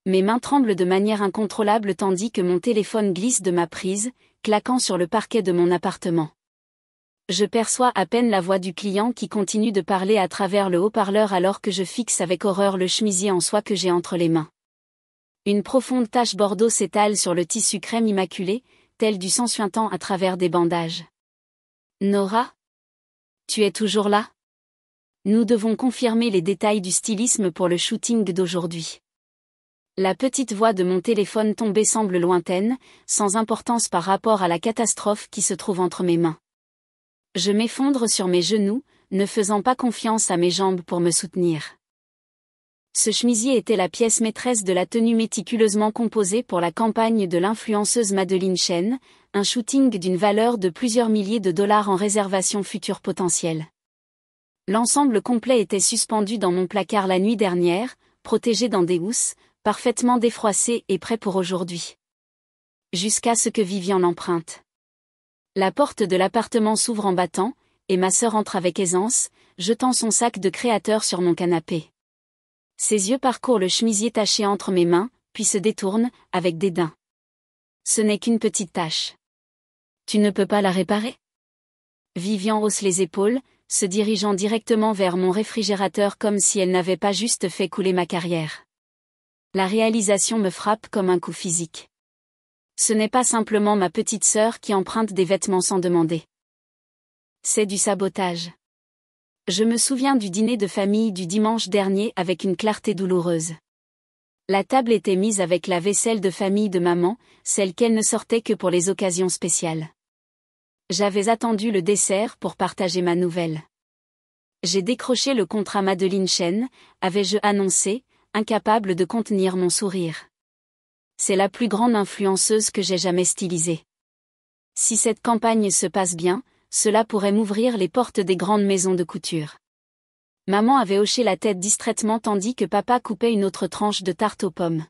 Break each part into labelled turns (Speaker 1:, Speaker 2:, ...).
Speaker 1: Mes mains tremblent de manière incontrôlable tandis que mon téléphone glisse de ma prise, claquant sur le parquet de mon appartement. Je perçois à peine la voix du client qui continue de parler à travers le haut-parleur alors que je fixe avec horreur le chemisier en soie que j'ai entre les mains. Une profonde tache bordeaux s'étale sur le tissu crème immaculé, tel du sang suintant à travers des bandages. Nora? Tu es toujours là? Nous devons confirmer les détails du stylisme pour le shooting d'aujourd'hui. La petite voix de mon téléphone tombé semble lointaine, sans importance par rapport à la catastrophe qui se trouve entre mes mains. Je m'effondre sur mes genoux, ne faisant pas confiance à mes jambes pour me soutenir. Ce chemisier était la pièce maîtresse de la tenue méticuleusement composée pour la campagne de l'influenceuse Madeleine Chen, un shooting d'une valeur de plusieurs milliers de dollars en réservation future potentielle. L'ensemble complet était suspendu dans mon placard la nuit dernière, protégé dans des housses, parfaitement défroissé et prêt pour aujourd'hui. Jusqu'à ce que Vivian l'emprunte. La porte de l'appartement s'ouvre en battant, et ma sœur entre avec aisance, jetant son sac de créateur sur mon canapé. Ses yeux parcourent le chemisier taché entre mes mains, puis se détournent, avec dédain. Ce n'est qu'une petite tache. Tu ne peux pas la réparer? Vivian hausse les épaules, se dirigeant directement vers mon réfrigérateur comme si elle n'avait pas juste fait couler ma carrière. La réalisation me frappe comme un coup physique. Ce n'est pas simplement ma petite sœur qui emprunte des vêtements sans demander. C'est du sabotage. Je me souviens du dîner de famille du dimanche dernier avec une clarté douloureuse. La table était mise avec la vaisselle de famille de maman, celle qu'elle ne sortait que pour les occasions spéciales. J'avais attendu le dessert pour partager ma nouvelle. J'ai décroché le contrat Madeleine Chen, avais-je annoncé, incapable de contenir mon sourire. C'est la plus grande influenceuse que j'ai jamais stylisée. Si cette campagne se passe bien, cela pourrait m'ouvrir les portes des grandes maisons de couture. Maman avait hoché la tête distraitement tandis que papa coupait une autre tranche de tarte aux pommes.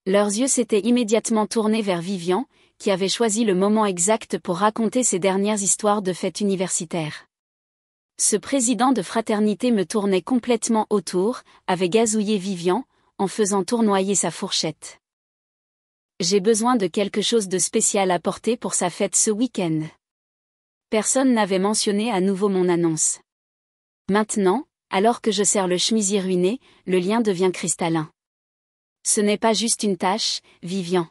Speaker 1: Leurs yeux s'étaient immédiatement tournés vers Vivian, qui avait choisi le moment exact pour raconter ses dernières histoires de fêtes universitaires. Ce président de fraternité me tournait complètement autour, avait gazouillé Vivian, en faisant tournoyer sa fourchette. J'ai besoin de quelque chose de spécial à porter pour sa fête ce week-end. Personne n'avait mentionné à nouveau mon annonce. Maintenant, alors que je serre le chemisier ruiné, le lien devient cristallin. Ce n'est pas juste une tâche, Vivian.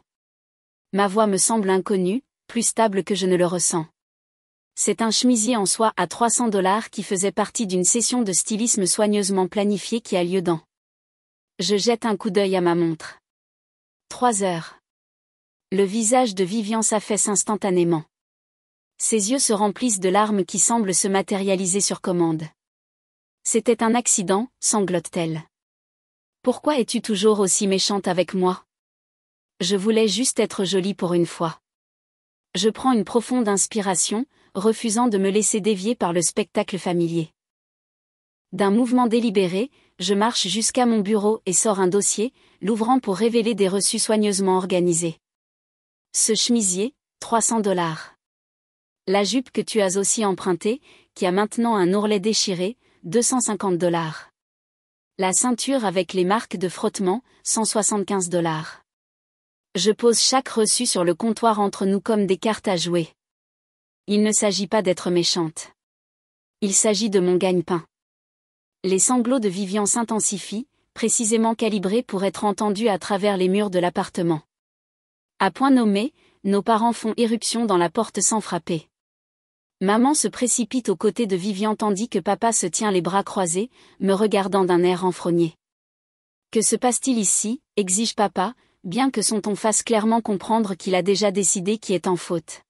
Speaker 1: Ma voix me semble inconnue, plus stable que je ne le ressens. C'est un chemisier en soie à $300 qui faisait partie d'une session de stylisme soigneusement planifiée qui a lieu dans. Je jette un coup d'œil à ma montre. 3 heures. Le visage de Vivian s'affaisse instantanément. Ses yeux se remplissent de larmes qui semblent se matérialiser sur commande. C'était un accident, sanglote-t-elle. Pourquoi es-tu toujours aussi méchante avec moi? Je voulais juste être jolie pour une fois. Je prends une profonde inspiration, refusant de me laisser dévier par le spectacle familier. D'un mouvement délibéré, je marche jusqu'à mon bureau et sors un dossier, l'ouvrant pour révéler des reçus soigneusement organisés. Ce chemisier, $300. La jupe que tu as aussi empruntée, qui a maintenant un ourlet déchiré, $250. La ceinture avec les marques de frottement, $175. Je pose chaque reçu sur le comptoir entre nous comme des cartes à jouer. Il ne s'agit pas d'être méchante. Il s'agit de mon gagne-pain. Les sanglots de Vivian s'intensifient, précisément calibrés pour être entendus à travers les murs de l'appartement. À point nommé, nos parents font irruption dans la porte sans frapper. Maman se précipite aux côtés de Vivian tandis que papa se tient les bras croisés, me regardant d'un air renfrogné. Que se passe-t-il ici, exige papa, bien que son ton fasse clairement comprendre qu'il a déjà décidé qui est en faute.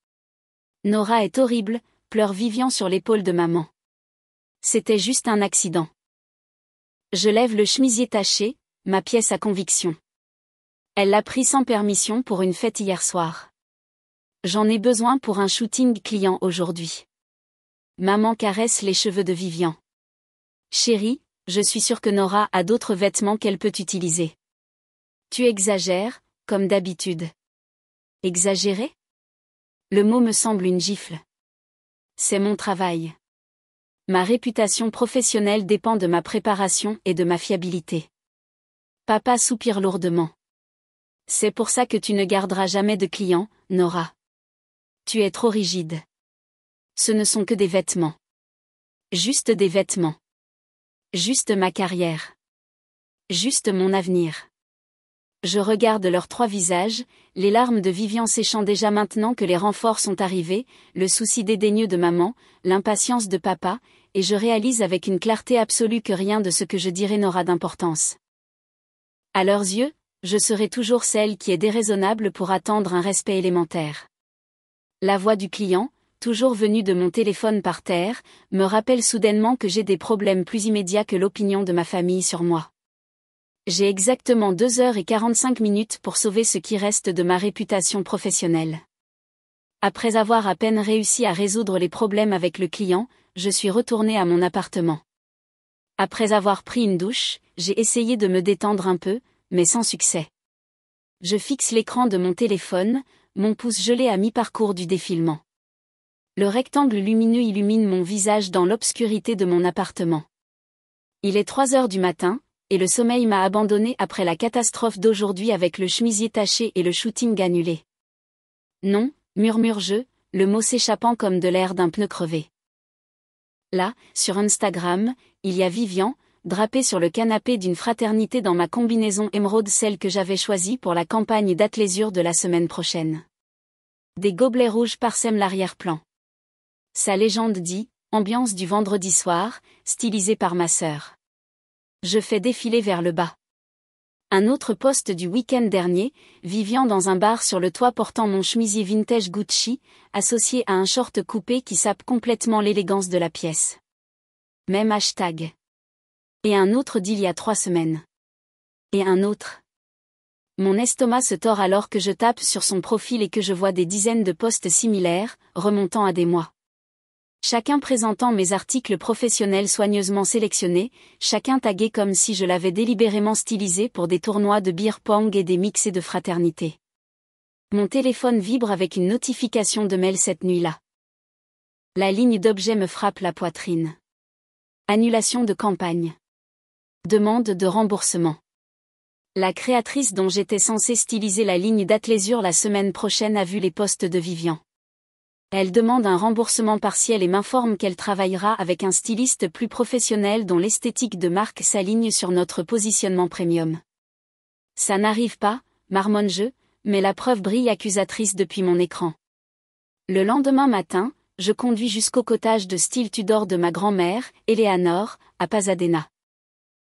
Speaker 1: Nora est horrible, pleure Vivian sur l'épaule de maman. C'était juste un accident. Je lève le chemisier taché, ma pièce à conviction. Elle l'a pris sans permission pour une fête hier soir. J'en ai besoin pour un shooting client aujourd'hui. Maman caresse les cheveux de Vivian. Chérie, je suis sûre que Nora a d'autres vêtements qu'elle peut utiliser. Tu exagères, comme d'habitude. Exagérer? Le mot me semble une gifle. C'est mon travail. Ma réputation professionnelle dépend de ma préparation et de ma fiabilité. Papa soupire lourdement. C'est pour ça que tu ne garderas jamais de clients, Nora. Tu es trop rigide. Ce ne sont que des vêtements. Juste des vêtements. Juste ma carrière. Juste mon avenir. Je regarde leurs 3 visages, les larmes de Vivian séchant déjà maintenant que les renforts sont arrivés, le souci dédaigneux de maman, l'impatience de papa, et je réalise avec une clarté absolue que rien de ce que je dirai n'aura d'importance. À leurs yeux, je serai toujours celle qui est déraisonnable pour attendre un respect élémentaire. La voix du client, toujours venue de mon téléphone par terre, me rappelle soudainement que j'ai des problèmes plus immédiats que l'opinion de ma famille sur moi. J'ai exactement 2h45 pour sauver ce qui reste de ma réputation professionnelle. Après avoir à peine réussi à résoudre les problèmes avec le client, je suis retournée à mon appartement. Après avoir pris une douche, j'ai essayé de me détendre un peu, mais sans succès. Je fixe l'écran de mon téléphone, mon pouce gelé à mi-parcours du défilement. Le rectangle lumineux illumine mon visage dans l'obscurité de mon appartement. Il est 3h du matin, et le sommeil m'a abandonné après la catastrophe d'aujourd'hui avec le chemisier taché et le shooting annulé. Non, murmure-je, le mot s'échappant comme de l'air d'un pneu crevé. Là, sur Instagram, il y a Vivian, drapée sur le canapé d'une fraternité dans ma combinaison émeraude, celle que j'avais choisie pour la campagne d'athléisure de la semaine prochaine. Des gobelets rouges parsèment l'arrière-plan. Sa légende dit « Ambiance du vendredi soir », stylisée par ma sœur. Je fais défiler vers le bas. Un autre post du week-end dernier, Vivian dans un bar sur le toit portant mon chemisier vintage Gucci, associé à un short coupé qui sape complètement l'élégance de la pièce. Même hashtag. Et un autre d'il y a 3 semaines. Et un autre. Mon estomac se tord alors que je tape sur son profil et que je vois des dizaines de posts similaires, remontant à des mois. Chacun présentant mes articles professionnels soigneusement sélectionnés, chacun tagué comme si je l'avais délibérément stylisé pour des tournois de beer pong et des mixés de fraternité. Mon téléphone vibre avec une notification de mail cette nuit-là. La ligne d'objet me frappe la poitrine. Annulation de campagne. Demande de remboursement. La créatrice dont j'étais censée styliser la ligne d'athléisure la semaine prochaine a vu les posts de Vivian. Elle demande un remboursement partiel et m'informe qu'elle travaillera avec un styliste plus professionnel dont l'esthétique de marque s'aligne sur notre positionnement premium. Ça n'arrive pas, marmonne-je, mais la preuve brille accusatrice depuis mon écran. Le lendemain matin, je conduis jusqu'au cottage de style Tudor de ma grand-mère, Eleanor, à Pasadena.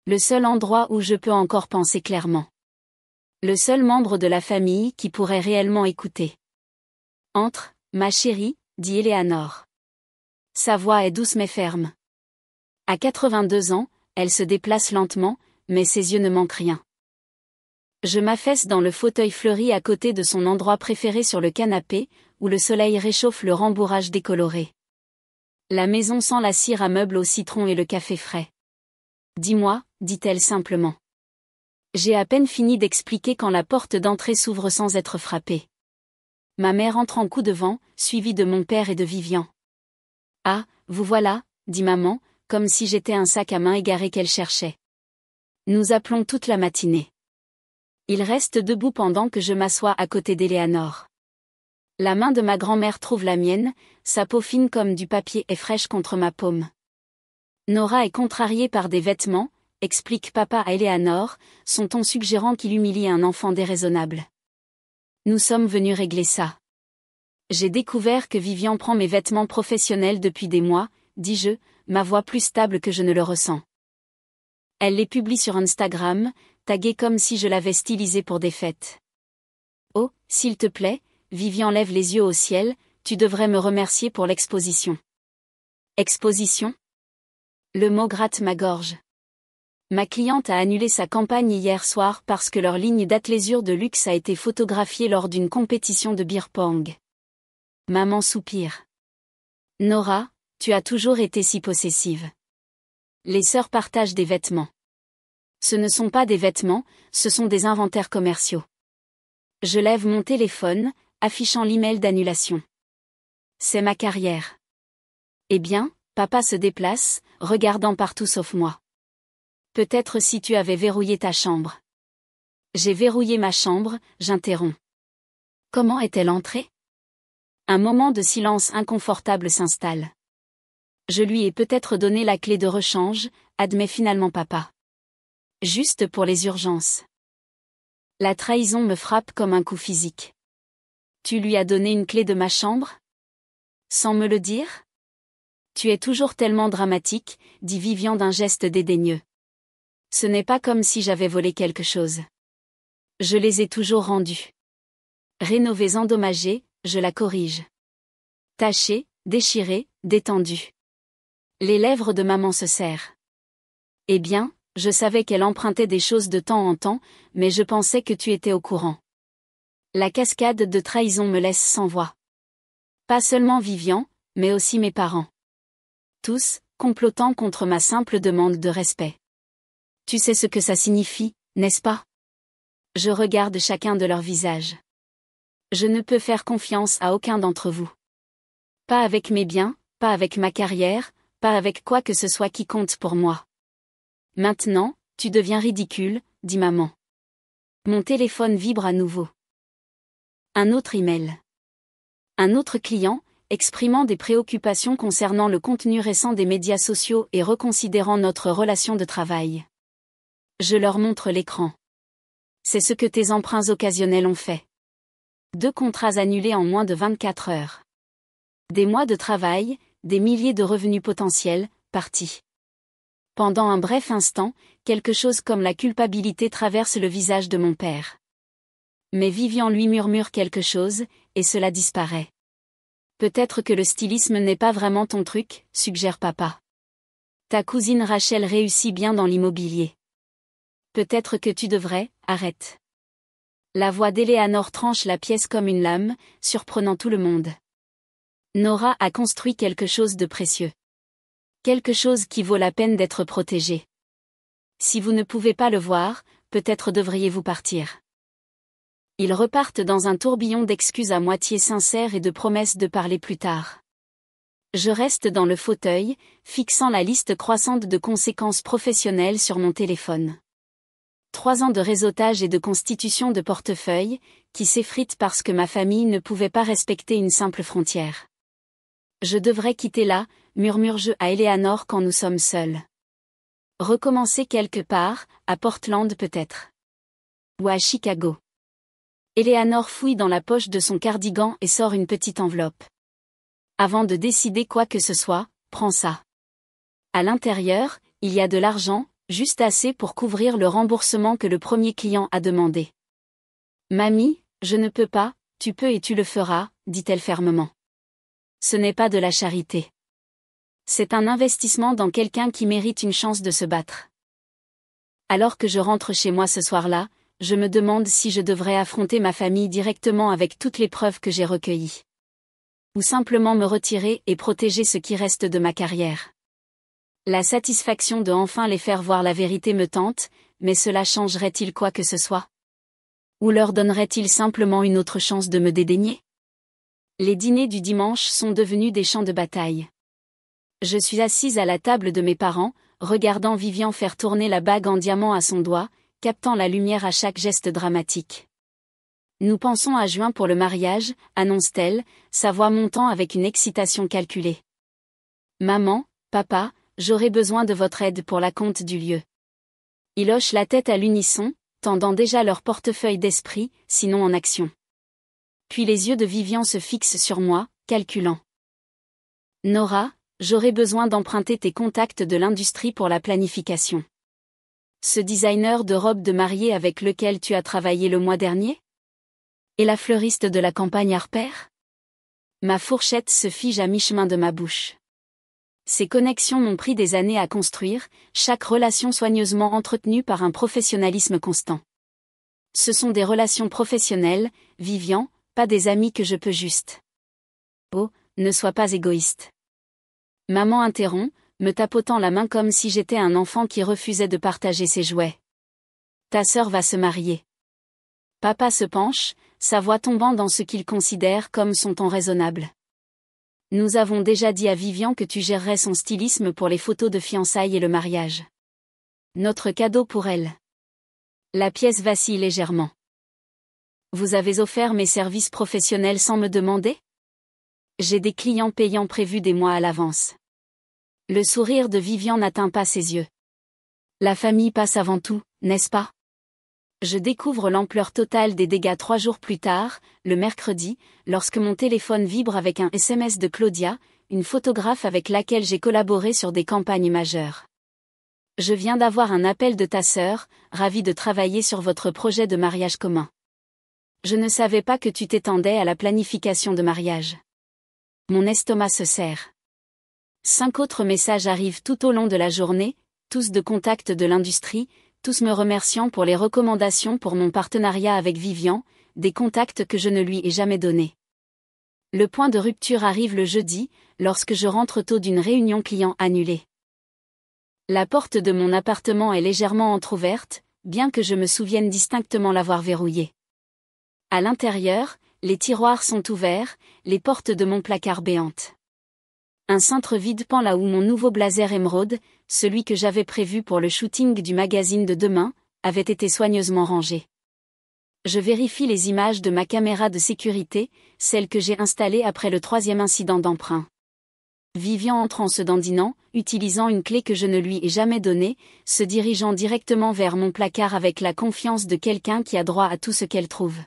Speaker 1: Le seul endroit où je peux encore penser clairement. Le seul membre de la famille qui pourrait réellement écouter. Entre. Ma chérie, dit Eleanor. Sa voix est douce mais ferme. À 82 ans, elle se déplace lentement, mais ses yeux ne manquent rien. Je m'affaisse dans le fauteuil fleuri à côté de son endroit préféré sur le canapé, où le soleil réchauffe le rembourrage décoloré. La maison sent la cire à meubles au citron et le café frais. Dis-moi, dit-elle simplement. J'ai à peine fini d'expliquer quand la porte d'entrée s'ouvre sans être frappée. Ma mère entre en coup de vent, suivie de mon père et de Vivian. Ah, vous voilà, dit maman, comme si j'étais un sac à main égaré qu'elle cherchait. Nous appelons toute la matinée. Il reste debout pendant que je m'assois à côté d'Eleanor. La main de ma grand-mère trouve la mienne, sa peau fine comme du papier est fraîche contre ma paume. Nora est contrariée par des vêtements, explique papa à Eleanor, son ton suggérant qu'il humilie un enfant déraisonnable. Nous sommes venus régler ça. J'ai découvert que Vivian prend mes vêtements professionnels depuis des mois, dis-je, ma voix plus stable que je ne le ressens. Elle les publie sur Instagram, taguée comme si je l'avais stylisée pour des fêtes. Oh, s'il te plaît, Vivian lève les yeux au ciel, tu devrais me remercier pour l'exposition. Exposition ? Le mot gratte ma gorge. Ma cliente a annulé sa campagne hier soir parce que leur ligne d'athléisure de luxe a été photographiée lors d'une compétition de beer pong. Maman soupire. Nora, tu as toujours été si possessive. Les sœurs partagent des vêtements. Ce ne sont pas des vêtements, ce sont des inventaires commerciaux. Je lève mon téléphone, affichant l'email d'annulation. C'est ma carrière. Eh bien, papa se déplace, regardant partout sauf moi. Peut-être si tu avais verrouillé ta chambre. J'ai verrouillé ma chambre, j'interromps. Comment est-elle entrée? Un moment de silence inconfortable s'installe. Je lui ai peut-être donné la clé de rechange, admet finalement papa. Juste pour les urgences. La trahison me frappe comme un coup physique. Tu lui as donné une clé de ma chambre? Sans me le dire? Tu es toujours tellement dramatique, dit Vivian d'un geste dédaigneux. Ce n'est pas comme si j'avais volé quelque chose. Je les ai toujours rendus. Rénovés endommagés, je la corrige. Tachés, déchirés, détendus. Les lèvres de maman se serrent. Eh bien, je savais qu'elle empruntait des choses de temps en temps, mais je pensais que tu étais au courant. La cascade de trahison me laisse sans voix. Pas seulement Vivian, mais aussi mes parents. Tous, complotant contre ma simple demande de respect. Tu sais ce que ça signifie, n'est-ce pas? Je regarde chacun de leurs visages. Je ne peux faire confiance à aucun d'entre vous. Pas avec mes biens, pas avec ma carrière, pas avec quoi que ce soit qui compte pour moi. Maintenant, tu deviens ridicule, dit maman. Mon téléphone vibre à nouveau. Un autre email. Un autre client, exprimant des préoccupations concernant le contenu récent des médias sociaux et reconsidérant notre relation de travail. Je leur montre l'écran. C'est ce que tes emprunts occasionnels ont fait. 2 contrats annulés en moins de 24 heures. Des mois de travail, des milliers de revenus potentiels, partis. Pendant un bref instant, quelque chose comme la culpabilité traverse le visage de mon père. Mais Vivian lui murmure quelque chose, et cela disparaît. Peut-être que le stylisme n'est pas vraiment ton truc, suggère papa. Ta cousine Rachel réussit bien dans l'immobilier. Peut-être que tu devrais, arrête. La voix d'Eleanor tranche la pièce comme une lame, surprenant tout le monde. Nora a construit quelque chose de précieux. Quelque chose qui vaut la peine d'être protégé. Si vous ne pouvez pas le voir, peut-être devriez-vous partir. Ils repartent dans un tourbillon d'excuses à moitié sincères et de promesses de parler plus tard. Je reste dans le fauteuil, fixant la liste croissante de conséquences professionnelles sur mon téléphone. 3 ans de réseautage et de constitution de portefeuille, qui s'effritent parce que ma famille ne pouvait pas respecter une simple frontière. Je devrais quitter là, murmure-je à Eleanor quand nous sommes seuls. Recommencer quelque part, à Portland peut-être. Ou à Chicago. Eleanor fouille dans la poche de son cardigan et sort une petite enveloppe. Avant de décider quoi que ce soit, prends ça. À l'intérieur, il y a de l'argent, juste assez pour couvrir le remboursement que le premier client a demandé. Mamie, je ne peux pas, tu peux et tu le feras, dit-elle fermement. Ce n'est pas de la charité. C'est un investissement dans quelqu'un qui mérite une chance de se battre. Alors que je rentre chez moi ce soir-là, je me demande si je devrais affronter ma famille directement avec toutes les preuves que j'ai recueillies. Ou simplement me retirer et protéger ce qui reste de ma carrière. La satisfaction de enfin les faire voir la vérité me tente, mais cela changerait-il quoi que ce soit? Ou leur donnerait-il simplement une autre chance de me dédaigner? Les dîners du dimanche sont devenus des champs de bataille. Je suis assise à la table de mes parents, regardant Vivian faire tourner la bague en diamant à son doigt, captant la lumière à chaque geste dramatique. Nous pensons à juin pour le mariage, annonce-t-elle, sa voix montant avec une excitation calculée. Maman, papa, j'aurai besoin de votre aide pour la compte du lieu. Ils hochent la tête à l'unisson, tendant déjà leur portefeuille d'esprit, sinon en action. Puis les yeux de Vivian se fixent sur moi, calculant. Nora, j'aurai besoin d'emprunter tes contacts de l'industrie pour la planification. Ce designer de robe de mariée avec lequel tu as travaillé le mois dernier? Et la fleuriste de la campagne Harper? Ma fourchette se fige à mi-chemin de ma bouche. Ces connexions m'ont pris des années à construire, chaque relation soigneusement entretenue par un professionnalisme constant. Ce sont des relations professionnelles, Vivian, pas des amis que je peux juste. Oh, ne sois pas égoïste. Maman interrompt, me tapotant la main comme si j'étais un enfant qui refusait de partager ses jouets. Ta sœur va se marier. Papa se penche, sa voix tombant dans ce qu'il considère comme son ton raisonnable. Nous avons déjà dit à Vivian que tu gérerais son stylisme pour les photos de fiançailles et le mariage. Notre cadeau pour elle. La pièce vacille légèrement. Vous avez offert mes services professionnels sans me demander? J'ai des clients payants prévus des mois à l'avance. Le sourire de Vivian n'atteint pas ses yeux. La famille passe avant tout, n'est-ce pas? Je découvre l'ampleur totale des dégâts 3 jours plus tard, le mercredi, lorsque mon téléphone vibre avec un SMS de Claudia, une photographe avec laquelle j'ai collaboré sur des campagnes majeures. Je viens d'avoir un appel de ta sœur, ravie de travailler sur votre projet de mariage commun. Je ne savais pas que tu t'étendais à la planification de mariage. Mon estomac se serre. 5 autres messages arrivent tout au long de la journée, tous de contacts de l'industrie, tous me remerciant pour les recommandations pour mon partenariat avec Vivian, des contacts que je ne lui ai jamais donnés. Le point de rupture arrive le jeudi, lorsque je rentre tôt d'une réunion client annulée. La porte de mon appartement est légèrement entr'ouverte, bien que je me souvienne distinctement l'avoir verrouillée. À l'intérieur, les tiroirs sont ouverts, les portes de mon placard béantes. Un cintre vide pend là où mon nouveau blazer émeraude, celui que j'avais prévu pour le shooting du magazine de demain, avait été soigneusement rangé. Je vérifie les images de ma caméra de sécurité, celle que j'ai installée après le 3e incident d'emprunt. Vivian entre en se dandinant, utilisant une clé que je ne lui ai jamais donnée, se dirigeant directement vers mon placard avec la confiance de quelqu'un qui a droit à tout ce qu'elle trouve.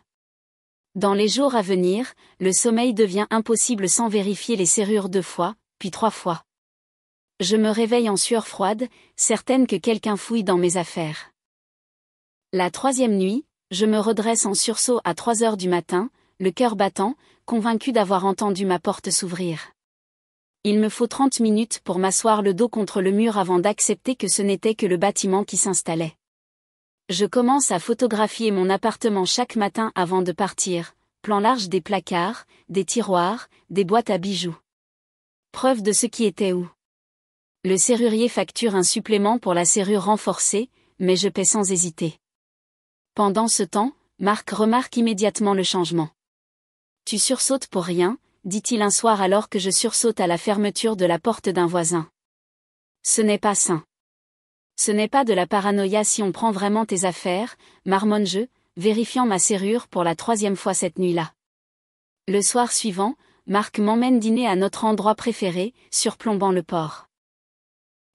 Speaker 1: Dans les jours à venir, le sommeil devient impossible sans vérifier les serrures 2 fois, puis 3 fois. Je me réveille en sueur froide, certaine que quelqu'un fouille dans mes affaires. La 3e nuit, je me redresse en sursaut à 3 heures du matin, le cœur battant, convaincu d'avoir entendu ma porte s'ouvrir. Il me faut 30 minutes pour m'asseoir le dos contre le mur avant d'accepter que ce n'était que le bâtiment qui s'installait. Je commence à photographier mon appartement chaque matin avant de partir, plan large des placards, des tiroirs, des boîtes à bijoux. Preuve de ce qui était où. Le serrurier facture un supplément pour la serrure renforcée, mais je paie sans hésiter. Pendant ce temps, Marc remarque immédiatement le changement. « Tu sursautes pour rien », dit-il un soir alors que je sursaute à la fermeture de la porte d'un voisin. « Ce n'est pas sain. Ce n'est pas de la paranoïa si on prend vraiment tes affaires, marmonne-je, vérifiant ma serrure pour la 3e fois cette nuit-là. » Le soir suivant, Marc m'emmène dîner à notre endroit préféré, surplombant le port.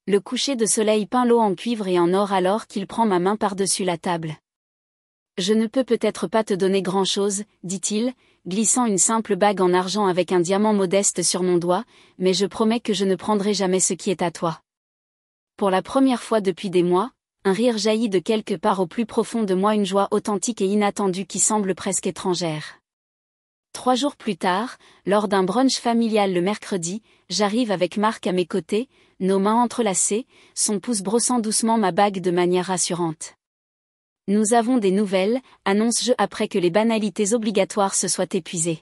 Speaker 1: Le coucher de soleil peint l'eau en cuivre et en or alors qu'il prend ma main par-dessus la table. « Je ne peux peut-être pas te donner grand-chose, dit-il, glissant une simple bague en argent avec un diamant modeste sur mon doigt, mais je promets que je ne prendrai jamais ce qui est à toi. » Pour la première fois depuis des mois, un rire jaillit de quelque part au plus profond de moi, une joie authentique et inattendue qui semble presque étrangère. 3 jours plus tard, lors d'un brunch familial le mercredi, j'arrive avec Marc à mes côtés, nos mains entrelacées, son pouce brossant doucement ma bague de manière rassurante. « Nous avons des nouvelles », annonce-je après que les banalités obligatoires se soient épuisées.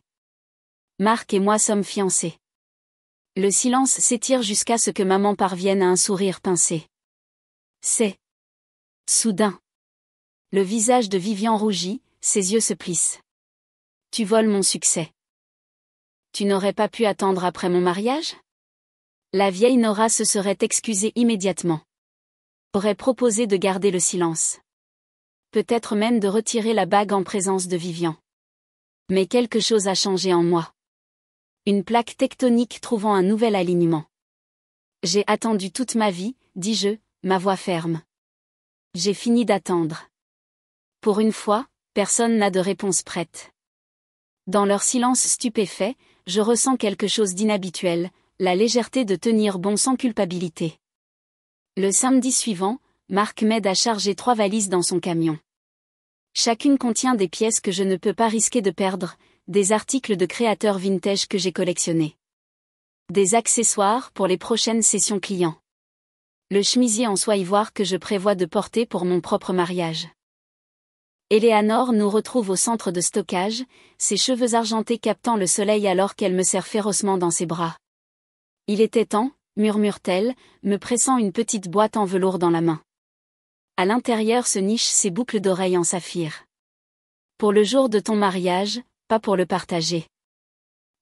Speaker 1: Marc et moi sommes fiancés. Le silence s'étire jusqu'à ce que maman parvienne à un sourire pincé. C'est soudain. Le visage de Vivian rougit, ses yeux se plissent. « Tu voles mon succès. Tu n'aurais pas pu attendre après mon mariage ?» La vieille Nora se serait excusée immédiatement. Aurait proposé de garder le silence. Peut-être même de retirer la bague en présence de Vivian. Mais quelque chose a changé en moi. Une plaque tectonique trouvant un nouvel alignement. J'ai attendu toute ma vie, dis-je, ma voix ferme. J'ai fini d'attendre. Pour une fois, personne n'a de réponse prête. Dans leur silence stupéfait, je ressens quelque chose d'inhabituel, la légèreté de tenir bon sans culpabilité. Le samedi suivant, Marc m'aide à charger 3 valises dans son camion. Chacune contient des pièces que je ne peux pas risquer de perdre, des articles de créateurs vintage que j'ai collectionnés. Des accessoires pour les prochaines sessions clients. Le chemisier en soie ivoire que je prévois de porter pour mon propre mariage. Eleanor nous retrouve au centre de stockage, ses cheveux argentés captant le soleil alors qu'elle me serre férocement dans ses bras. « Il était temps », murmure-t-elle, me pressant une petite boîte en velours dans la main. À l'intérieur se nichent ses boucles d'oreilles en saphir. « Pour le jour de ton mariage, pas pour le partager. »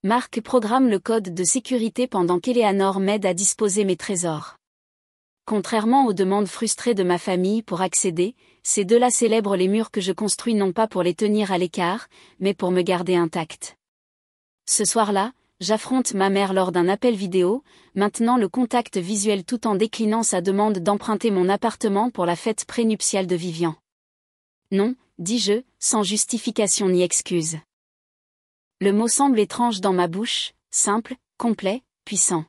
Speaker 1: Marc programme le code de sécurité pendant qu'Eleanor m'aide à disposer mes trésors. Contrairement aux demandes frustrées de ma famille pour accéder, ces deux-là célèbrent les murs que je construis non pas pour les tenir à l'écart, mais pour me garder intacte. Ce soir-là, j'affronte ma mère lors d'un appel vidéo, maintenant le contact visuel tout en déclinant sa demande d'emprunter mon appartement pour la fête prénuptiale de Vivian. Non, dis-je, sans justification ni excuse. Le mot semble étrange dans ma bouche, simple, complet, puissant.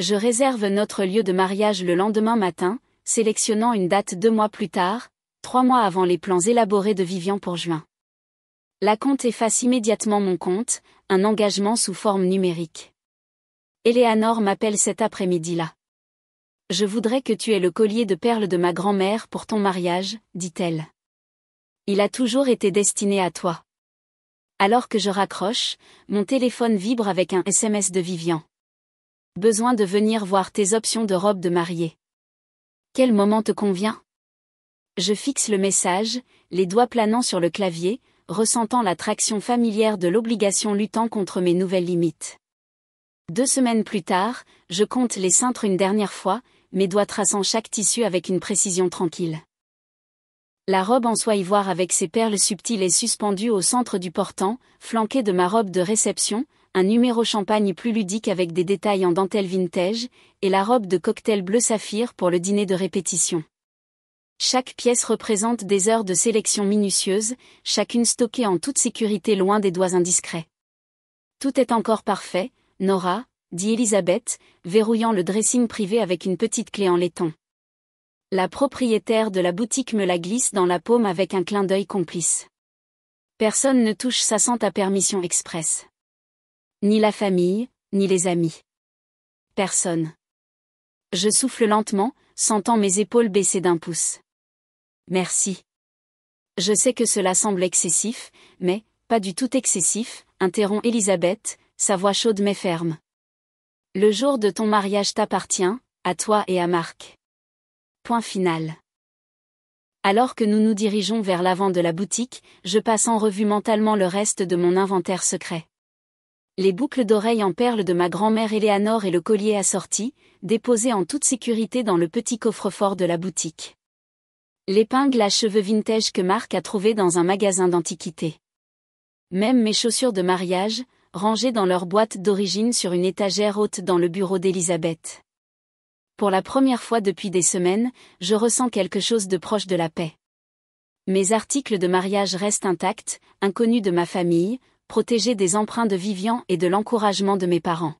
Speaker 1: Je réserve notre lieu de mariage le lendemain matin, sélectionnant une date 2 mois plus tard, 3 mois avant les plans élaborés de Vivian pour juin. L'acompte efface immédiatement mon compte, un engagement sous forme numérique. Eleanor m'appelle cet après-midi-là. Je voudrais que tu aies le collier de perles de ma grand-mère pour ton mariage, dit-elle. Il a toujours été destiné à toi. Alors que je raccroche, mon téléphone vibre avec un SMS de Vivian. Besoin de venir voir tes options de robe de mariée. Quel moment te convient? Je fixe le message, les doigts planant sur le clavier, ressentant l'attraction familière de l'obligation luttant contre mes nouvelles limites. 2 semaines plus tard, je compte les cintres une dernière fois, mes doigts traçant chaque tissu avec une précision tranquille. La robe en soie ivoire avec ses perles subtiles est suspendue au centre du portant, flanquée de ma robe de réception, un numéro champagne plus ludique avec des détails en dentelle vintage, et la robe de cocktail bleu saphir pour le dîner de répétition. Chaque pièce représente des heures de sélection minutieuse, chacune stockée en toute sécurité loin des doigts indiscrets. Tout est encore parfait, Nora, dit Elisabeth, verrouillant le dressing privé avec une petite clé en laiton. La propriétaire de la boutique me la glisse dans la paume avec un clin d'œil complice. Personne ne touche ça sans ta permission expresse. Ni la famille, ni les amis. Personne. Je souffle lentement, sentant mes épaules baisser d'1 pouce. Merci. Je sais que cela semble excessif, mais, pas du tout excessif, interrompt Elisabeth, sa voix chaude mais ferme. Le jour de ton mariage t'appartient, à toi et à Marc. Point final. Alors que nous nous dirigeons vers l'avant de la boutique, je passe en revue mentalement le reste de mon inventaire secret. Les boucles d'oreilles en perles de ma grand-mère Eleanor et le collier assorti, déposés en toute sécurité dans le petit coffre-fort de la boutique. L'épingle à cheveux vintage que Marc a trouvé dans un magasin d'antiquités. Même mes chaussures de mariage, rangées dans leur boîte d'origine sur une étagère haute dans le bureau d'Elisabeth. Pour la première fois depuis des semaines, je ressens quelque chose de proche de la paix. Mes articles de mariage restent intacts, inconnus de ma famille, protégés des emprunts de Vivian et de l'encouragement de mes parents.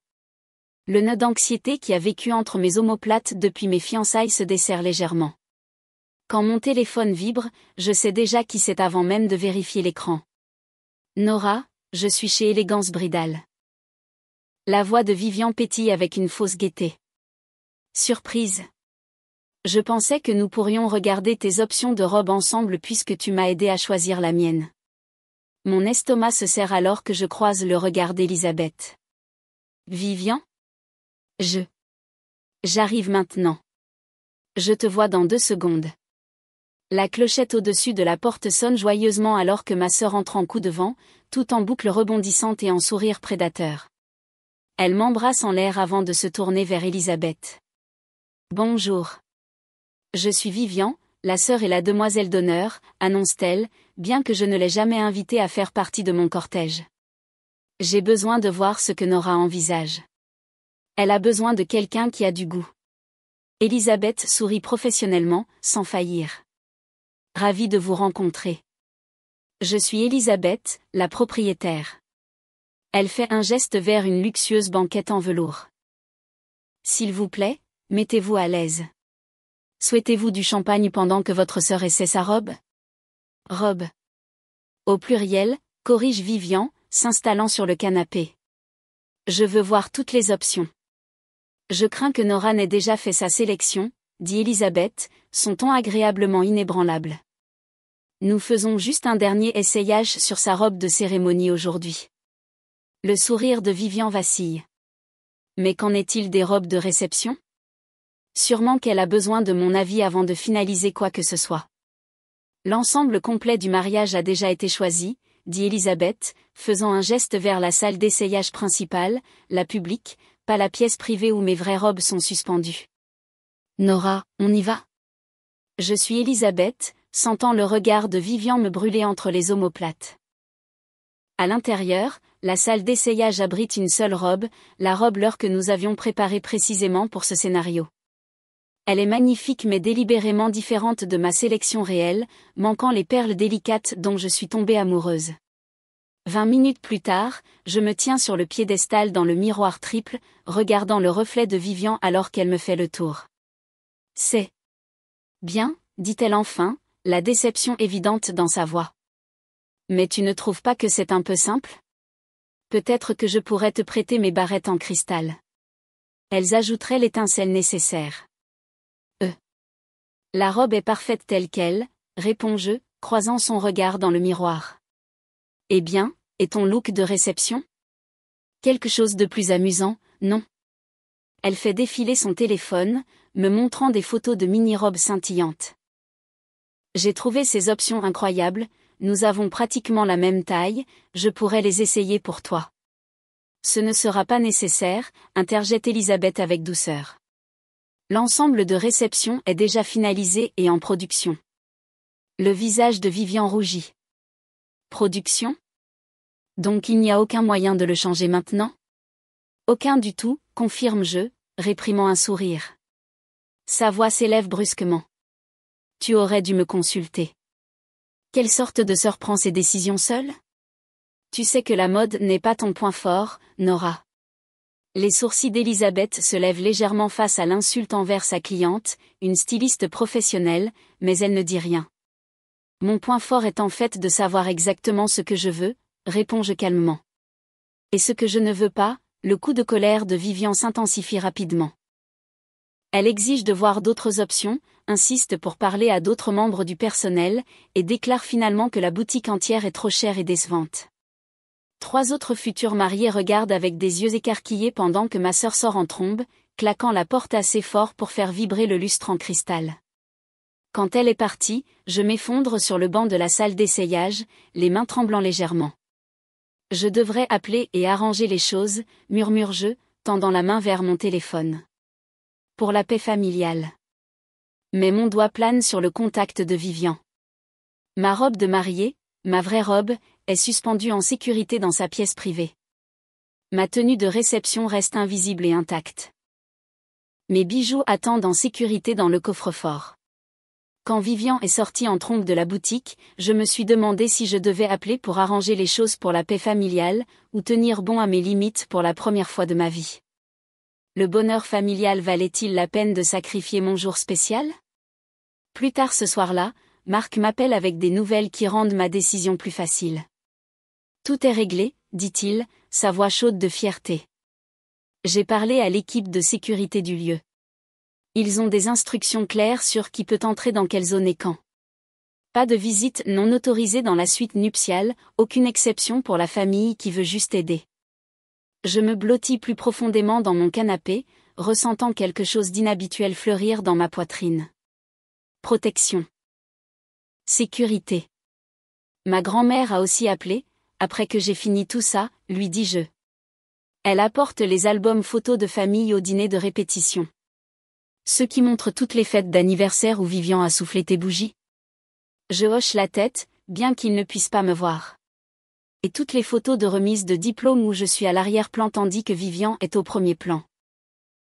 Speaker 1: Le nœud d'anxiété qui a vécu entre mes omoplates depuis mes fiançailles se desserre légèrement. Quand mon téléphone vibre, je sais déjà qui c'est avant même de vérifier l'écran. Nora, je suis chez Élégance Bridal. La voix de Vivian pétille avec une fausse gaieté. Surprise. Je pensais que nous pourrions regarder tes options de robe ensemble puisque tu m'as aidé à choisir la mienne. Mon estomac se serre alors que je croise le regard d'Elisabeth. Vivian? J'arrive maintenant. Je te vois dans 2 secondes. La clochette au-dessus de la porte sonne joyeusement alors que ma sœur entre en coup de vent, tout en boucle rebondissante et en sourire prédateur. Elle m'embrasse en l'air avant de se tourner vers Elisabeth. Bonjour. Je suis Vivian, la sœur et la demoiselle d'honneur, annonce-t-elle, bien que je ne l'ai jamais invitée à faire partie de mon cortège. J'ai besoin de voir ce que Nora envisage. Elle a besoin de quelqu'un qui a du goût. Elisabeth sourit professionnellement, sans faillir. Ravie de vous rencontrer. Je suis Elisabeth, la propriétaire. Elle fait un geste vers une luxueuse banquette en velours. S'il vous plaît, mettez-vous à l'aise. Souhaitez-vous du champagne pendant que votre sœur essaie sa robe? Robe. Au pluriel, corrige Vivian, s'installant sur le canapé. Je veux voir toutes les options. Je crains que Nora n'ait déjà fait sa sélection, dit Elisabeth, son ton agréablement inébranlable. Nous faisons juste un dernier essayage sur sa robe de cérémonie aujourd'hui. Le sourire de Vivian vacille. Mais qu'en est-il des robes de réception? Sûrement qu'elle a besoin de mon avis avant de finaliser quoi que ce soit. L'ensemble complet du mariage a déjà été choisi, dit Elisabeth, faisant un geste vers la salle d'essayage principale, la publique, pas la pièce privée où mes vraies robes sont suspendues. Nora, on y va? Je suis Elisabeth, sentant le regard de Vivian me brûler entre les omoplates. À l'intérieur, la salle d'essayage abrite une seule robe, la robe leur que nous avions préparée précisément pour ce scénario. Elle est magnifique mais délibérément différente de ma sélection réelle, manquant les perles délicates dont je suis tombée amoureuse. 20 minutes plus tard, je me tiens sur le piédestal dans le miroir triple, regardant le reflet de Vivian alors qu'elle me fait le tour. C'est bien, dit-elle enfin, la déception évidente dans sa voix. Mais tu ne trouves pas que c'est un peu simple? Peut-être que je pourrais te prêter mes barrettes en cristal. Elles ajouteraient l'étincelle nécessaire. La robe est parfaite telle qu'elle, réponds-je, croisant son regard dans le miroir. Eh bien, et ton look de réception? Quelque chose de plus amusant, non? Elle fait défiler son téléphone, me montrant des photos de mini-robes scintillantes. J'ai trouvé ces options incroyables, nous avons pratiquement la même taille, je pourrais les essayer pour toi. Ce ne sera pas nécessaire, interjette Elisabeth avec douceur. L'ensemble de réception est déjà finalisé et en production. Le visage de Vivian rougit. Production? Donc il n'y a aucun moyen de le changer maintenant? Aucun du tout, confirme-je, réprimant un sourire. Sa voix s'élève brusquement. Tu aurais dû me consulter. Quelle sorte de sœur prend ses décisions seule? Tu sais que la mode n'est pas ton point fort, Nora. Les sourcils d'Elisabeth se lèvent légèrement face à l'insulte envers sa cliente, une styliste professionnelle, mais elle ne dit rien. Mon point fort est en fait de savoir exactement ce que je veux, réponds-je calmement. Et ce que je ne veux pas, le coup de colère de Vivian s'intensifie rapidement. Elle exige de voir d'autres options, insiste pour parler à d'autres membres du personnel, et déclare finalement que la boutique entière est trop chère et décevante. 3 autres futurs mariés regardent avec des yeux écarquillés pendant que ma sœur sort en trombe, claquant la porte assez fort pour faire vibrer le lustre en cristal. Quand elle est partie, je m'effondre sur le banc de la salle d'essayage, les mains tremblant légèrement. Je devrais appeler et arranger les choses, murmure-je, tendant la main vers mon téléphone. Pour la paix familiale. Mais mon doigt plane sur le contact de Vivian. Ma robe de mariée, ma vraie robe, est suspendue en sécurité dans sa pièce privée. Ma tenue de réception reste invisible et intacte. Mes bijoux attendent en sécurité dans le coffre-fort. Quand Vivian est sortie en trombe de la boutique, je me suis demandé si je devais appeler pour arranger les choses pour la paix familiale, ou tenir bon à mes limites pour la première fois de ma vie. Le bonheur familial valait-il la peine de sacrifier mon jour spécial? Plus tard ce soir-là, Marc m'appelle avec des nouvelles qui rendent ma décision plus facile. Tout est réglé, dit-il, sa voix chaude de fierté. J'ai parlé à l'équipe de sécurité du lieu. Ils ont des instructions claires sur qui peut entrer dans quelle zone et quand. Pas de visite non autorisée dans la suite nuptiale, aucune exception pour la famille qui veut juste aider. Je me blottis plus profondément dans mon canapé, ressentant quelque chose d'inhabituel fleurir dans ma poitrine. Protection. Sécurité. Ma grand-mère a aussi appelé, après que j'ai fini tout ça, lui dis-je. Elle apporte les albums photos de famille au dîner de répétition. Ceux qui montrent toutes les fêtes d'anniversaire où Vivian a soufflé tes bougies. Je hoche la tête, bien qu'il ne puisse pas me voir. Et toutes les photos de remise de diplôme où je suis à l'arrière-plan tandis que Vivian est au premier plan.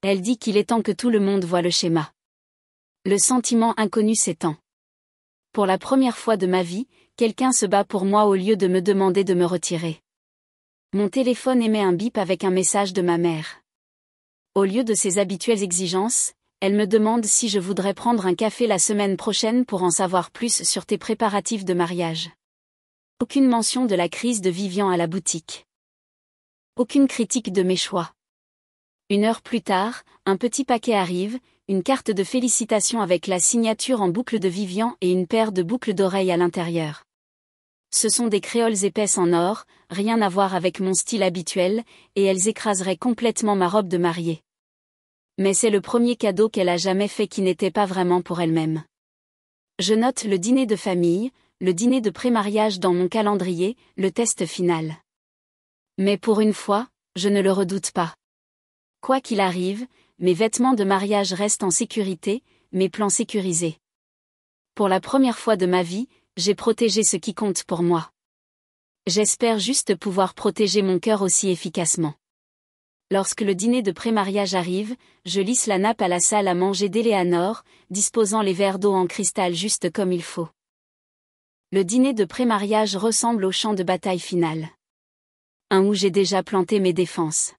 Speaker 1: Elle dit qu'il est temps que tout le monde voie le schéma. Le sentiment inconnu s'étend. Pour la première fois de ma vie, quelqu'un se bat pour moi au lieu de me demander de me retirer. Mon téléphone émet un bip avec un message de ma mère. Au lieu de ses habituelles exigences, elle me demande si je voudrais prendre un café la semaine prochaine pour en savoir plus sur tes préparatifs de mariage. Aucune mention de la crise de Vivian à la boutique. Aucune critique de mes choix. 1 heure plus tard, un petit paquet arrive, une carte de félicitations avec la signature en boucle de Vivian et une paire de boucles d'oreilles à l'intérieur. Ce sont des créoles épaisses en or, rien à voir avec mon style habituel, et elles écraseraient complètement ma robe de mariée. Mais c'est le premier cadeau qu'elle a jamais fait qui n'était pas vraiment pour elle-même. Je note le dîner de famille, le dîner de pré-mariage dans mon calendrier, le test final. Mais pour une fois, je ne le redoute pas. Quoi qu'il arrive, mes vêtements de mariage restent en sécurité, mes plans sécurisés. Pour la première fois de ma vie, j'ai protégé ce qui compte pour moi. J'espère juste pouvoir protéger mon cœur aussi efficacement. Lorsque le dîner de pré-mariage arrive, je lisse la nappe à la salle à manger d'Eleanor, disposant les verres d'eau en cristal juste comme il faut. Le dîner de pré-mariage ressemble au champ de bataille final. Un où j'ai déjà planté mes défenses.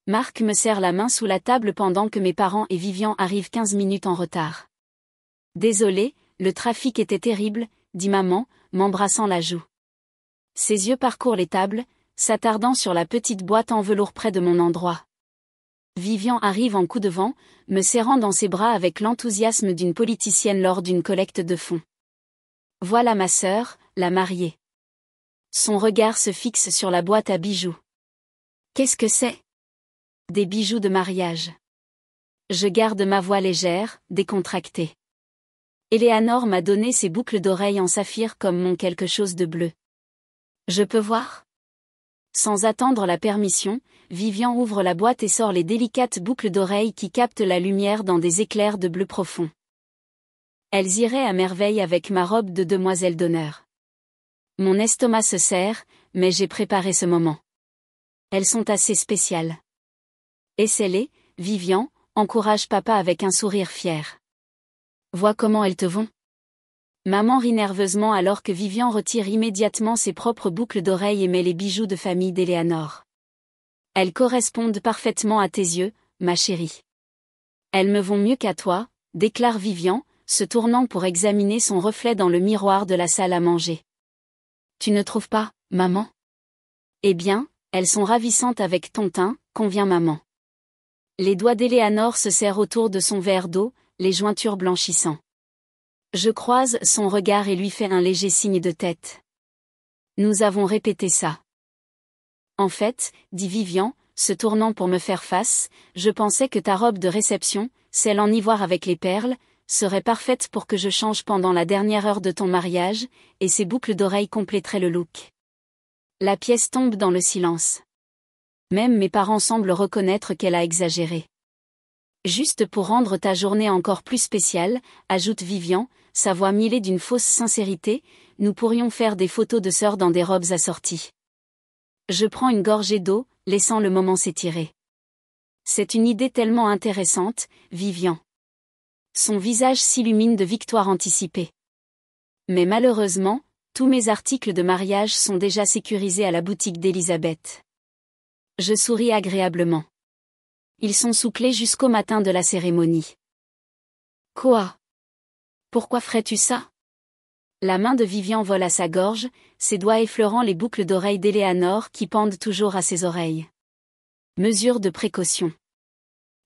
Speaker 1: Marc me serre la main sous la table pendant que mes parents et Vivian arrivent 15 minutes en retard. Désolé, le trafic était terrible, dit maman, m'embrassant la joue. Ses yeux parcourent les tables, s'attardant sur la petite boîte en velours près de mon endroit. Vivian arrive en coup de vent, me serrant dans ses bras avec l'enthousiasme d'une politicienne lors d'une collecte de fonds. Voilà ma sœur, la mariée. Son regard se fixe sur la boîte à bijoux. Qu'est-ce que c'est ? Des bijoux de mariage. Je garde ma voix légère, décontractée. Eleanor m'a donné ses boucles d'oreilles en saphir comme mon quelque chose de bleu. Je peux voir ? Sans attendre la permission, Vivian ouvre la boîte et sort les délicates boucles d'oreilles qui captent la lumière dans des éclairs de bleu profond. Elles iraient à merveille avec ma robe de demoiselle d'honneur. Mon estomac se serre, mais j'ai préparé ce moment. Elles sont assez spéciales. Essaie-les, Vivian, encourage papa avec un sourire fier. Vois comment elles te vont. Maman rit nerveusement alors que Vivian retire immédiatement ses propres boucles d'oreilles et met les bijoux de famille d'Eleanor. Elles correspondent parfaitement à tes yeux, ma chérie. Elles me vont mieux qu'à toi, déclare Vivian, se tournant pour examiner son reflet dans le miroir de la salle à manger. Tu ne trouves pas, maman ? Eh bien, elles sont ravissantes avec ton teint, convient maman. Les doigts d'Eleanor se serrent autour de son verre d'eau, les jointures blanchissant. Je croise son regard et lui fais un léger signe de tête. Nous avons répété ça. En fait, dit Vivian, se tournant pour me faire face, je pensais que ta robe de réception, celle en ivoire avec les perles, serait parfaite pour que je change pendant la dernière heure de ton mariage, et ces boucles d'oreilles compléteraient le look. La pièce tombe dans le silence. Même mes parents semblent reconnaître qu'elle a exagéré. Juste pour rendre ta journée encore plus spéciale, ajoute Vivian, sa voix mielée d'une fausse sincérité, nous pourrions faire des photos de sœurs dans des robes assorties. Je prends une gorgée d'eau, laissant le moment s'étirer. C'est une idée tellement intéressante, Vivian. Son visage s'illumine de victoire anticipée. Mais malheureusement, tous mes articles de mariage sont déjà sécurisés à la boutique d'Elisabeth. Je souris agréablement. Ils sont sous clé jusqu'au matin de la cérémonie. Quoi ? Pourquoi ferais-tu ça ? La main de Vivian vole à sa gorge, ses doigts effleurant les boucles d'oreilles d'Eleanor qui pendent toujours à ses oreilles. Mesure de précaution.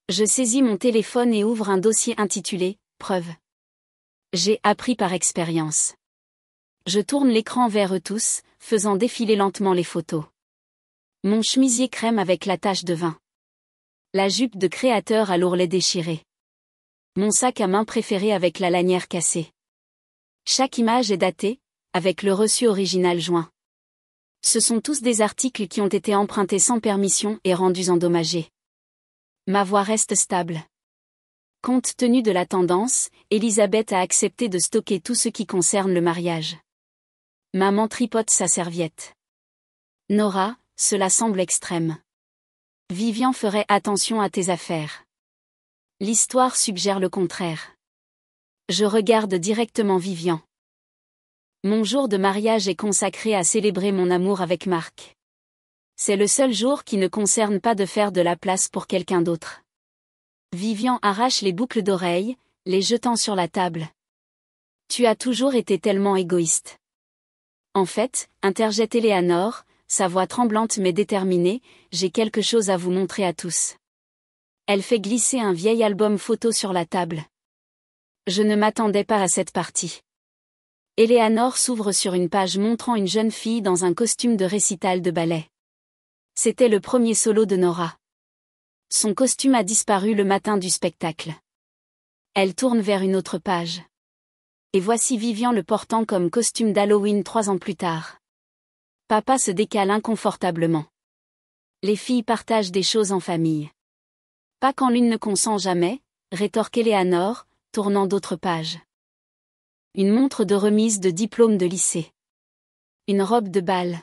Speaker 1: Je saisis mon téléphone et ouvre un dossier intitulé « Preuve ». J'ai appris par expérience. Je tourne l'écran vers eux tous, faisant défiler lentement les photos. Mon chemisier crème avec la tache de vin. La jupe de créateur à l'ourlet déchiré. Mon sac à main préféré avec la lanière cassée. Chaque image est datée, avec le reçu original joint. Ce sont tous des articles qui ont été empruntés sans permission et rendus endommagés. Ma voix reste stable. Compte tenu de la tendance, Elisabeth a accepté de stocker tout ce qui concerne le mariage. Maman tripote sa serviette. Nora, cela semble extrême. Vivian ferait attention à tes affaires. L'histoire suggère le contraire. Je regarde directement Vivian. Mon jour de mariage est consacré à célébrer mon amour avec Marc. C'est le seul jour qui ne concerne pas de faire de la place pour quelqu'un d'autre. Vivian arrache les boucles d'oreilles, les jetant sur la table. Tu as toujours été tellement égoïste. En fait, interjette Eleanor, sa voix tremblante mais déterminée, j'ai quelque chose à vous montrer à tous. Elle fait glisser un vieil album photo sur la table. Je ne m'attendais pas à cette partie. Eleanor s'ouvre sur une page montrant une jeune fille dans un costume de récital de ballet. C'était le premier solo de Nora. Son costume a disparu le matin du spectacle. Elle tourne vers une autre page. Et voici Vivian le portant comme costume d'Halloween 3 ans plus tard. Papa se décale inconfortablement. Les filles partagent des choses en famille. Pas quand l'une ne consent jamais, rétorque Éléanore, tournant d'autres pages. Une montre de remise de diplôme de lycée. Une robe de bal.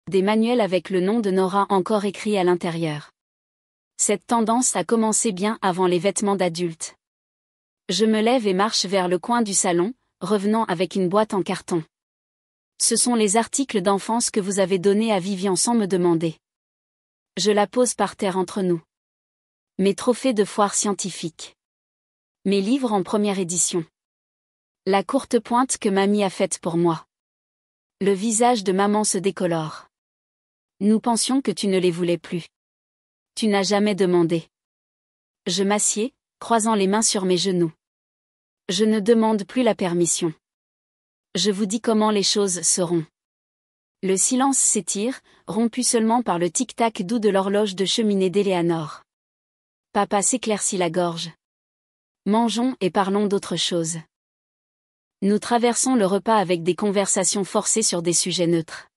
Speaker 1: Des manuels avec le nom de Nora encore écrit à l'intérieur. Cette tendance a commencé bien avant les vêtements d'adultes. Je me lève et marche vers le coin du salon, revenant avec une boîte en carton. Ce sont les articles d'enfance que vous avez donnés à Vivian sans me demander. Je la pose par terre entre nous. Mes trophées de foire scientifique. Mes livres en première édition. La courte pointe que mamie a faite pour moi. Le visage de maman se décolore. Nous pensions que tu ne les voulais plus. Tu n'as jamais demandé. Je m'assieds, croisant les mains sur mes genoux. Je ne demande plus la permission. Je vous dis comment les choses seront. Le silence s'étire, rompu seulement par le tic-tac doux de l'horloge de cheminée d'Éléanore. Papa s'éclaircit la gorge. Mangeons et parlons d'autre chose. Nous traversons le repas avec des conversations forcées sur des sujets neutres.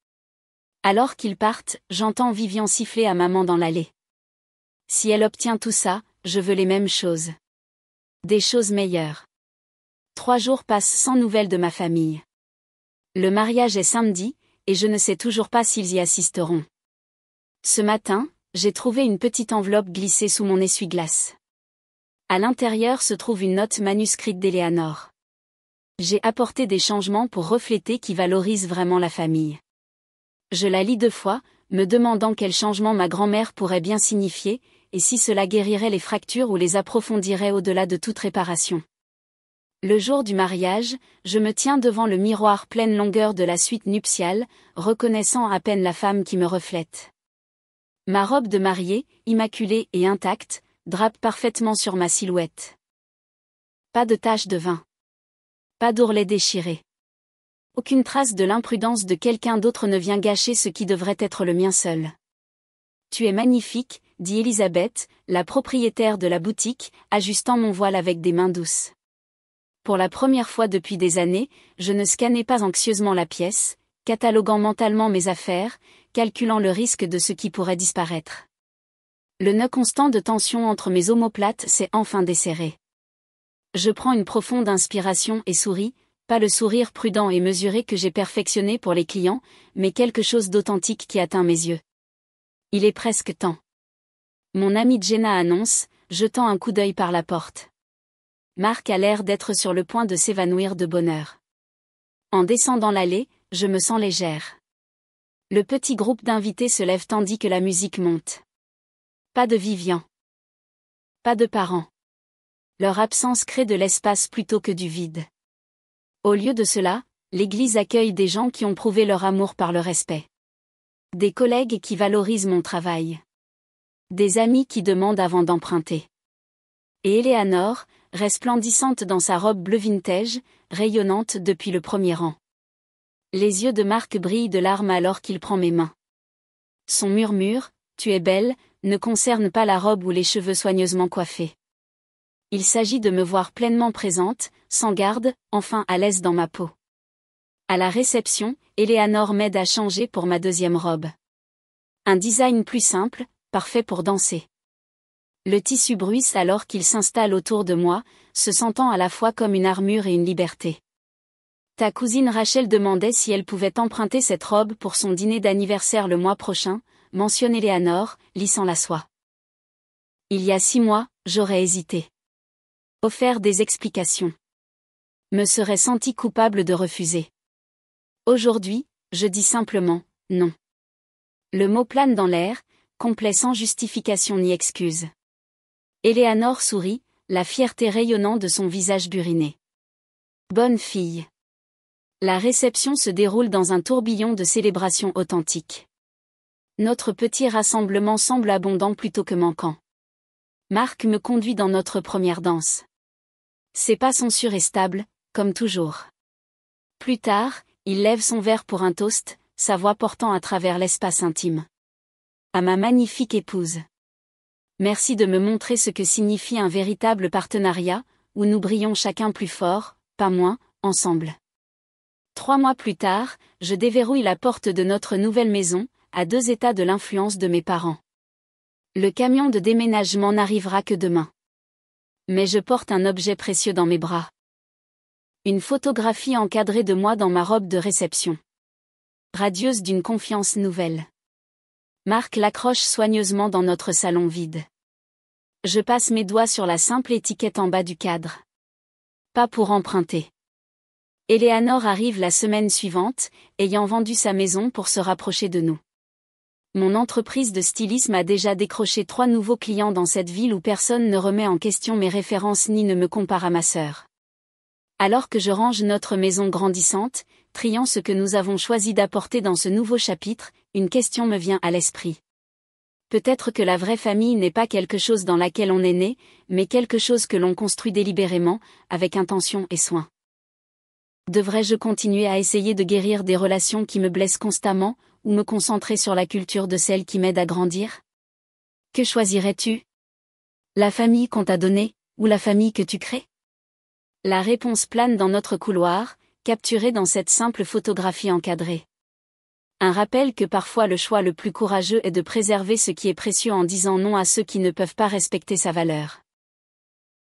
Speaker 1: Alors qu'ils partent, j'entends Vivian siffler à maman dans l'allée. Si elle obtient tout ça, je veux les mêmes choses. Des choses meilleures. 3 jours passent sans nouvelles de ma famille. Le mariage est samedi, et je ne sais toujours pas s'ils y assisteront. Ce matin, j'ai trouvé une petite enveloppe glissée sous mon essuie-glace. À l'intérieur se trouve une note manuscrite d'Éléanore. J'ai apporté des changements pour refléter qui valorisent vraiment la famille. Je la lis 2 fois, me demandant quel changement ma grand-mère pourrait bien signifier, et si cela guérirait les fractures ou les approfondirait au-delà de toute réparation. Le jour du mariage, je me tiens devant le miroir pleine longueur de la suite nuptiale, reconnaissant à peine la femme qui me reflète. Ma robe de mariée, immaculée et intacte, drape parfaitement sur ma silhouette. Pas de tache de vin. Pas d'ourlet déchiré. Aucune trace de l'imprudence de quelqu'un d'autre ne vient gâcher ce qui devrait être le mien seul. Tu es magnifique, dit Elisabeth, la propriétaire de la boutique, ajustant mon voile avec des mains douces. Pour la première fois depuis des années, je ne scannais pas anxieusement la pièce, cataloguant mentalement mes affaires, calculant le risque de ce qui pourrait disparaître. Le nœud constant de tension entre mes omoplates s'est enfin desserré. Je prends une profonde inspiration et souris, pas le sourire prudent et mesuré que j'ai perfectionné pour les clients, mais quelque chose d'authentique qui atteint mes yeux. Il est presque temps. Mon amie Jenna annonce, jetant un coup d'œil par la porte. Marc a l'air d'être sur le point de s'évanouir de bonheur. En descendant l'allée, je me sens légère. Le petit groupe d'invités se lève tandis que la musique monte. Pas de Vivian. Pas de parents. Leur absence crée de l'espace plutôt que du vide. Au lieu de cela, l'église accueille des gens qui ont prouvé leur amour par le respect. Des collègues qui valorisent mon travail. Des amis qui demandent avant d'emprunter. Et Éléanore, resplendissante dans sa robe bleu vintage, rayonnante depuis le premier rang. Les yeux de Marc brillent de larmes alors qu'il prend mes mains. Son murmure, « Tu es belle », ne concerne pas la robe ou les cheveux soigneusement coiffés. Il s'agit de me voir pleinement présente, sans garde, enfin à l'aise dans ma peau. À la réception, Éléanore m'aide à changer pour ma deuxième robe. Un design plus simple, parfait pour danser. Le tissu bruisse alors qu'il s'installe autour de moi, se sentant à la fois comme une armure et une liberté. Ta cousine Rachel demandait si elle pouvait emprunter cette robe pour son dîner d'anniversaire le mois prochain, mentionne Éléanore, lissant la soie. Il y a 6 mois, j'aurais hésité. Offert des explications. Me serais senti coupable de refuser. Aujourd'hui, je dis simplement, non. Le mot plane dans l'air, complet sans justification ni excuse. Éléanore sourit, la fierté rayonnant de son visage buriné. Bonne fille. La réception se déroule dans un tourbillon de célébrations authentiques. Notre petit rassemblement semble abondant plutôt que manquant. Marc me conduit dans notre première danse. Ses pas sont sûrs et stables, comme toujours. Plus tard, il lève son verre pour un toast, sa voix portant à travers l'espace intime. À ma magnifique épouse. Merci de me montrer ce que signifie un véritable partenariat, où nous brillons chacun plus fort, pas moins, ensemble. 3 mois plus tard, je déverrouille la porte de notre nouvelle maison, à 2 états de l'influence de mes parents. Le camion de déménagement n'arrivera que demain. Mais je porte un objet précieux dans mes bras. Une photographie encadrée de moi dans ma robe de réception. Radieuse d'une confiance nouvelle. Marc l'accroche soigneusement dans notre salon vide. Je passe mes doigts sur la simple étiquette en bas du cadre. Pas pour emprunter. Eleanor arrive la semaine suivante, ayant vendu sa maison pour se rapprocher de nous. Mon entreprise de stylisme a déjà décroché 3 nouveaux clients dans cette ville où personne ne remet en question mes références ni ne me compare à ma sœur. Alors que je range notre maison grandissante, triant ce que nous avons choisi d'apporter dans ce nouveau chapitre, une question me vient à l'esprit. Peut-être que la vraie famille n'est pas quelque chose dans laquelle on est né, mais quelque chose que l'on construit délibérément, avec intention et soin. Devrais-je continuer à essayer de guérir des relations qui me blessent constamment, ou me concentrer sur la culture de celles qui m'aident à grandir? Que choisirais-tu? La famille qu'on t'a donnée, ou la famille que tu crées? La réponse plane dans notre couloir, capturée dans cette simple photographie encadrée. Un rappel que parfois le choix le plus courageux est de préserver ce qui est précieux en disant non à ceux qui ne peuvent pas respecter sa valeur.